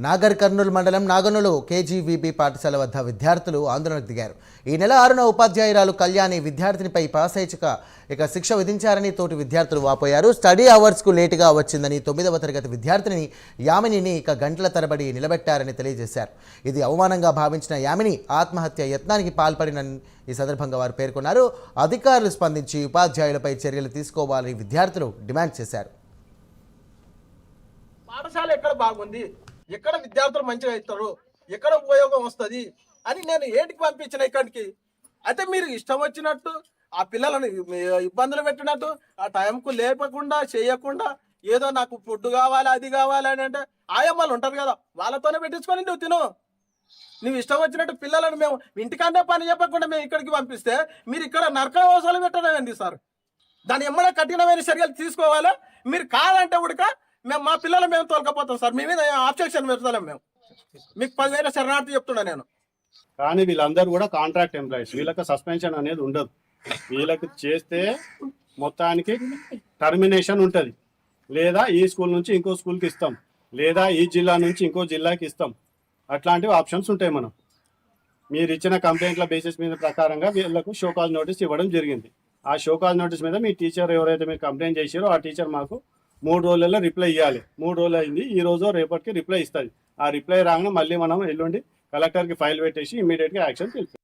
నాగర్ కర్నూలు మండలం నాగనులు కేజీవీబీ పాఠశాల వద్ద విద్యార్థులు ఆందోళనకు దిగారు. ఈ నెల 6న ఉపాధ్యాయురాలు కళ్యాణి విద్యార్థినిపై ఇక శిక్ష విధించారని తోటి విద్యార్థులు వాపోయారు. స్టడీ అవర్స్కు లేటుగా వచ్చిందని 9వ తరగతి విద్యార్థిని యామినిని ఇక గంటల తరబడి నిలబెట్టారని తెలియజేశారు. ఇది అవమానంగా భావించిన యామిని ఆత్మహత్య యత్నానికి పాల్పడినని ఈ సందర్భంగా వారు పేర్కొన్నారు. అధికారులు స్పందించి ఉపాధ్యాయులపై చర్యలు తీసుకోవాలని విద్యార్థులు డిమాండ్ చేశారు. పాఠశాల ఎక్కడ బాగుంది, ఎక్కడ విద్యార్థులు మంచిగా అవుతారు, ఎక్కడ ఉపయోగం వస్తుంది అని నేను ఏంటికి పంపించిన ఇక్కడికి. అయితే మీరు ఇష్టం వచ్చినట్టు ఆ పిల్లలను ఇబ్బందులు పెట్టినట్టు ఆ టైంకు లేపకుండా చేయకుండా ఏదో నాకు ఫుడ్ కావాలి అది కావాలి అని అంటే ఆయమ్మలు ఉంటారు కదా, వాళ్ళతోనే పెట్టించుకొని నువ్వు తిను. నువ్వు ఇష్టం వచ్చినట్టు పిల్లలను మేము ఇంటికన్నా పని చెప్పకుండా మేము ఇక్కడికి పంపిస్తే మీరు ఇక్కడ నరకవాసాలు పెట్టడండి సార్. దాని ఎమ్మడే కఠినమైన చర్యలు తీసుకోవాలా. మీరు కాదంటే ఉడక మేము మా పిల్లలు మేము తోలకపోతాం సార్. మీ మీద ఆబ్జెక్షన్ పెడతాం. మేము మీకు 10,000 శరణార్థి చెప్తున్నా నేను. కానీ వీళ్ళందరూ కూడా కాంట్రాక్ట్ ఎంప్లాయీస్, వీళ్ళకి సస్పెన్షన్ అనేది ఉండదు. వీళ్ళకి చేస్తే మొత్తానికి టర్మినేషన్ ఉంటుంది. లేదా ఈ స్కూల్ నుంచి ఇంకో స్కూల్కి ఇస్తాం, లేదా ఈ జిల్లా నుంచి ఇంకో జిల్లాకి ఇస్తాం. అట్లాంటివి ఆప్షన్స్ ఉంటాయి. మనం మీరు ఇచ్చిన కంప్లైంట్ల బేసిస్ మీద ప్రకారంగా వీళ్ళకు షోకాజ్ నోటీస్ ఇవ్వడం జరిగింది. ఆ షోకాజ్ నోటీస్ మీద మీ టీచర్ ఎవరైతే మీరు కంప్లైంట్ చేశారో ఆ టీచర్ మాకు 3 రోజులలో రిప్లై ఇవ్వాలి. 3 రోజులు అయింది, ఈ రోజు రేపటికి రిప్లై ఇస్తుంది. ఆ రిప్లై రాగానే మళ్ళీ మనం ఎల్లుండి కలెక్టర్కి ఫైల్ పెట్టేసి ఇమీడియట్గా యాక్షన్ తీసుకుంటాం.